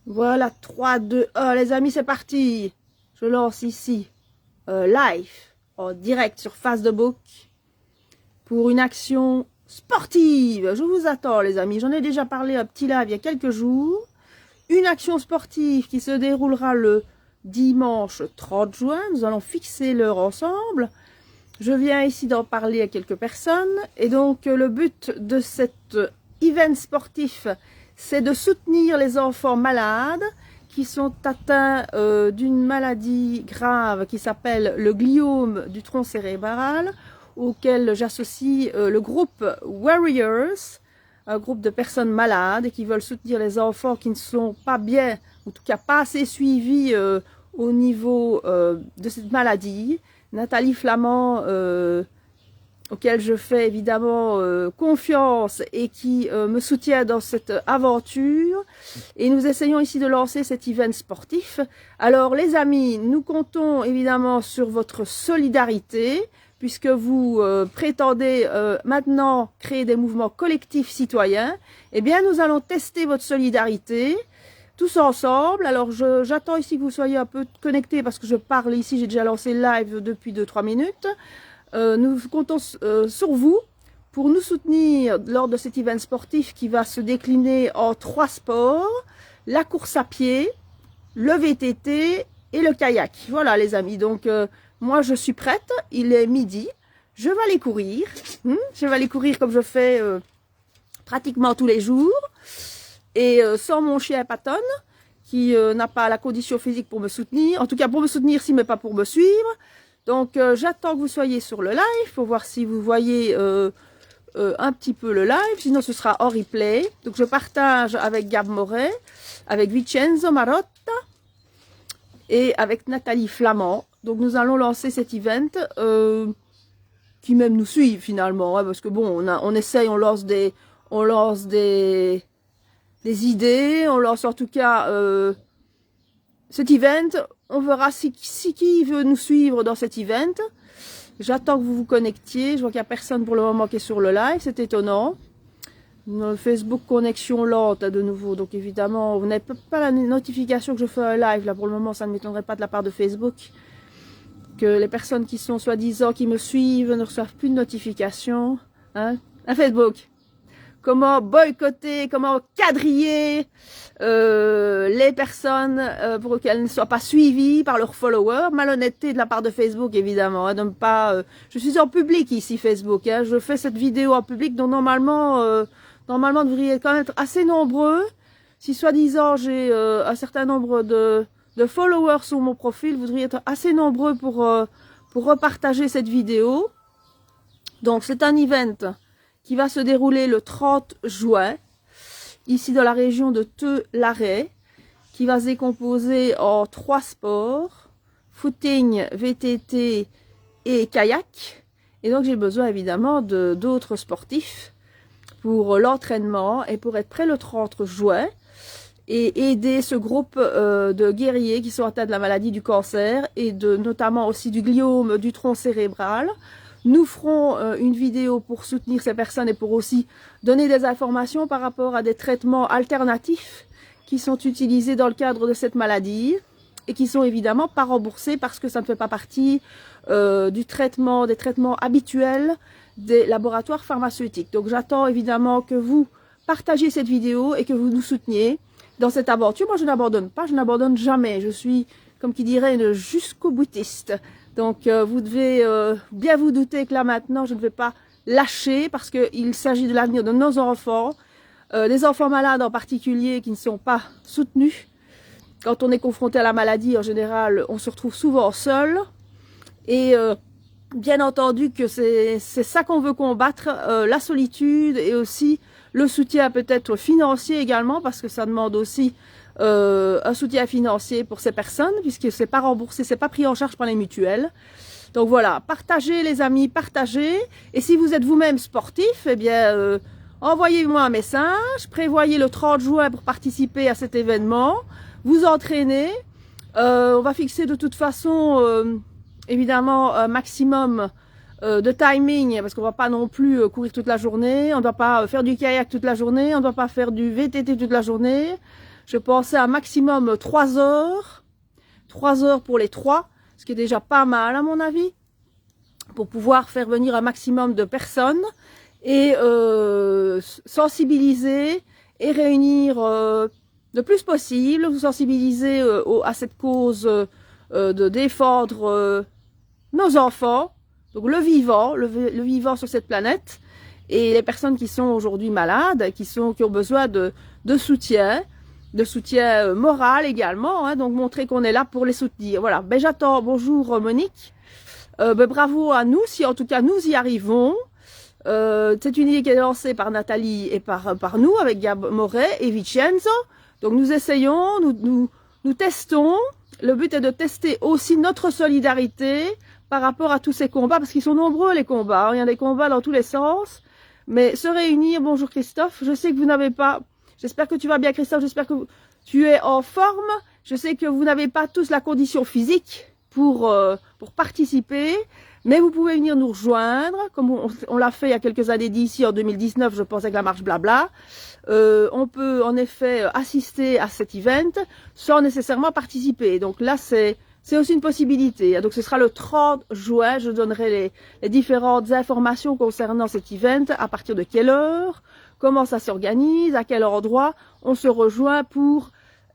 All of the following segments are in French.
Voilà, 3, 2, 1, les amis, c'est parti. Je lance ici live, en direct sur Facebook, pour une action sportive. Je vous attends, les amis. J'en ai déjà parlé un petit live il y a quelques jours. Une action sportive qui se déroulera le dimanche 30 juin. Nous allons fixer l'heure ensemble. Je viens ici d'en parler à quelques personnes. Et donc, le but de cet event sportif, c'est de soutenir les enfants malades qui sont atteints d'une maladie grave qui s'appelle le gliome du tronc cérébral, auquel j'associe le groupe Warriors, un groupe de personnes malades qui veulent soutenir les enfants qui ne sont pas bien, ou en tout cas pas assez suivis au niveau de cette maladie. Nathalie Flamand, auquel je fais évidemment confiance et qui me soutient dans cette aventure. Et nous essayons ici de lancer cet event sportif. Alors les amis, nous comptons évidemment sur votre solidarité, puisque vous prétendez maintenant créer des mouvements collectifs citoyens. Eh bien, nous allons tester votre solidarité tous ensemble. Alors, j'attends ici que vous soyez un peu connectés parce que je parle ici, j'ai déjà lancé le live depuis 2-3 minutes. Nous comptons sur vous pour nous soutenir lors de cet event sportif qui va se décliner en 3 sports, la course à pied, le VTT et le kayak. Voilà les amis, donc moi je suis prête, il est midi, je vais aller courir, je vais aller courir comme je fais pratiquement tous les jours, et sans mon chien Patton, qui n'a pas la condition physique pour me soutenir, en tout cas pour me soutenir si, mais pas pour me suivre. Donc j'attends que vous soyez sur le live pour voir si vous voyez un petit peu le live, sinon ce sera en replay. Donc je partage avec Gab Moret, avec Vincenzo Marotta et avec Nathalie Flamand. Donc nous allons lancer cet event qui même nous suit finalement, hein, parce que bon, on essaye, on lance des idées, on lance en tout cas cet event. On verra si qui veut nous suivre dans cet event. J'attends que vous vous connectiez. Je vois qu'il n'y a personne pour le moment qui est sur le live. C'est étonnant. Une Facebook connexion lente de nouveau. Donc évidemment, vous n'avez pas la notification que je fais un live. Là pour le moment, ça ne m'étonnerait pas de la part de Facebook. Que les personnes qui sont soi-disant qui me suivent ne reçoivent plus de notification. Hein? Un Facebook. Comment boycotter, comment quadriller les personnes pour qu'elles ne soient pas suivies par leurs followers. Malhonnêteté de la part de Facebook, évidemment. Hein, de ne pas, je suis en public ici, Facebook. Hein, je fais cette vidéo en public, donc normalement, vous devriez quand même être assez nombreux. Si soi-disant j'ai un certain nombre de followers sur mon profil, vous devriez être assez nombreux pour repartager cette vidéo. Donc c'est un event qui va se dérouler le 30 juin, ici dans la région de Teux-Larrey, qui va se décomposer en 3 sports, footing, VTT et kayak. Et donc j'ai besoin évidemment d'autres sportifs pour l'entraînement et pour être prêt le 30 juin et aider ce groupe de guerriers qui sont atteints de la maladie du cancer et notamment aussi du gliome du tronc cérébral. Nous ferons une vidéo pour soutenir ces personnes et pour aussi donner des informations par rapport à des traitements alternatifs qui sont utilisés dans le cadre de cette maladie et qui sont évidemment pas remboursés parce que ça ne fait pas partie des traitements habituels des laboratoires pharmaceutiques. Donc j'attends évidemment que vous partagiez cette vidéo et que vous nous souteniez dans cette aventure. Moi je n'abandonne pas, je n'abandonne jamais. Je suis, comme qui dirait, une jusqu'au boutiste. Donc vous devez bien vous douter que là maintenant je ne vais pas lâcher parce qu'il s'agit de l'avenir de nos enfants, des enfants malades en particulier qui ne sont pas soutenus. Quand on est confronté à la maladie en général on se retrouve souvent seul et bien entendu que c'est ça qu'on veut combattre, la solitude et aussi le soutien peut-être financier également parce que ça demande aussi un soutien financier pour ces personnes puisque c'est pas remboursé, c'est pas pris en charge par les mutuelles. Donc voilà, partagez les amis, partagez. Et si vous êtes vous-même sportif, eh bien envoyez-moi un message, prévoyez le 30 juin pour participer à cet événement, vous entraînez. On va fixer de toute façon évidemment un maximum de timing parce qu'on va pas non plus courir toute la journée, on ne doit pas faire du kayak toute la journée, on ne doit pas faire du VTT toute la journée. Je pensais un maximum 3 heures. 3 heures pour les 3, ce qui est déjà pas mal à mon avis, pour pouvoir faire venir un maximum de personnes et sensibiliser et réunir le plus possible, vous sensibiliser à cette cause de défendre nos enfants, donc le vivant sur cette planète, et les personnes qui sont aujourd'hui malades, qui ont besoin de soutien moral également, hein, donc montrer qu'on est là pour les soutenir. Voilà, ben j'attends, bonjour Monique, ben bravo à nous, si en tout cas nous y arrivons. C'est une idée qui est lancée par Nathalie et par nous, avec Gab Moret et Vincenzo. Donc nous essayons, nous testons. Le but est de tester aussi notre solidarité par rapport à tous ces combats, parce qu'ils sont nombreux les combats, hein. Il y a des combats dans tous les sens. Mais se réunir, bonjour Christophe, je sais que vous n'avez pas, j'espère que tu vas bien Christophe, j'espère que tu es en forme. Je sais que vous n'avez pas tous la condition physique pour participer, mais vous pouvez venir nous rejoindre, comme on l'a fait il y a quelques années d'ici, en 2019, je pense, avec la marche blabla. On peut en effet assister à cet event sans nécessairement participer. Donc là, c'est aussi une possibilité. Donc ce sera le 30 juin, je donnerai les différentes informations concernant cet event, à partir de quelle heure, comment ça s'organise, à quel endroit on se rejoint pour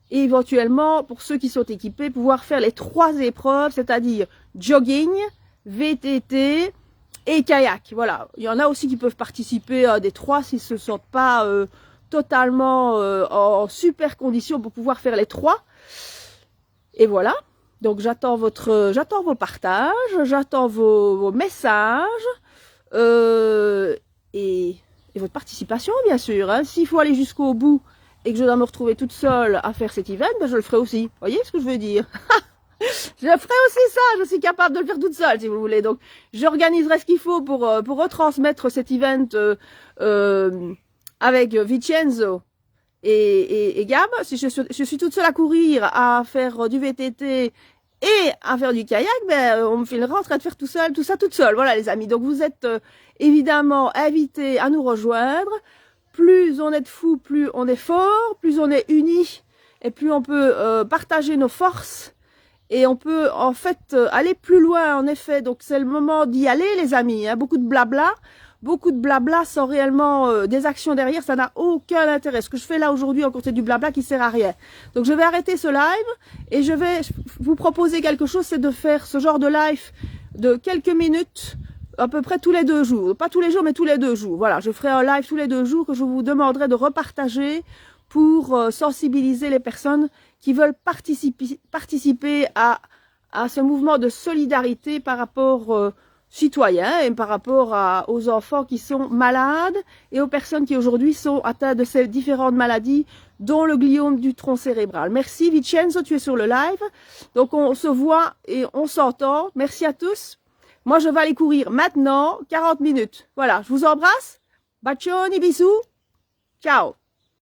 éventuellement, pour ceux qui sont équipés, pouvoir faire les 3 épreuves, c'est-à-dire jogging, VTT et kayak. Voilà, il y en a aussi qui peuvent participer à des 3 s'ils se sentent pas totalement en super condition pour pouvoir faire les 3. Et voilà. Donc j'attends vos partages, j'attends vos messages et votre participation bien sûr. Hein. S'il faut aller jusqu'au bout et que je dois me retrouver toute seule à faire cet event, ben je le ferai aussi. Vous voyez ce que je veux dire? Je ferai aussi ça, je suis capable de le faire toute seule si vous voulez. Donc j'organiserai ce qu'il faut pour retransmettre cet event avec Vincenzo et Gab. Si je suis toute seule à courir, à faire du VTT et à faire du kayak, ben on me filera en train de faire tout ça toute seule. Voilà les amis. Donc vous êtes évidemment invités à nous rejoindre. Plus on est de fous, plus on est fort, plus on est unis et plus on peut partager nos forces. Et on peut en fait aller plus loin en effet. Donc c'est le moment d'y aller les amis. Hein. Beaucoup de blabla sans réellement des actions derrière. Ça n'a aucun intérêt. Ce que je fais là aujourd'hui encore c'est du blabla qui sert à rien. Donc je vais arrêter ce live et je vais vous proposer quelque chose. C'est de faire ce genre de live de quelques minutes à peu près tous les 2 jours. Pas tous les jours mais tous les 2 jours. Voilà, je ferai un live tous les 2 jours que je vous demanderai de repartager pour sensibiliser les personnes qui veulent participer à ce mouvement de solidarité par rapport citoyens et par rapport aux enfants qui sont malades et aux personnes qui aujourd'hui sont atteintes de ces différentes maladies, dont le gliome du tronc cérébral. Merci Vincenzo, tu es sur le live. Donc on se voit et on s'entend. Merci à tous. Moi je vais aller courir maintenant, 40 minutes. Voilà, je vous embrasse. Bacioni, bisous. Ciao.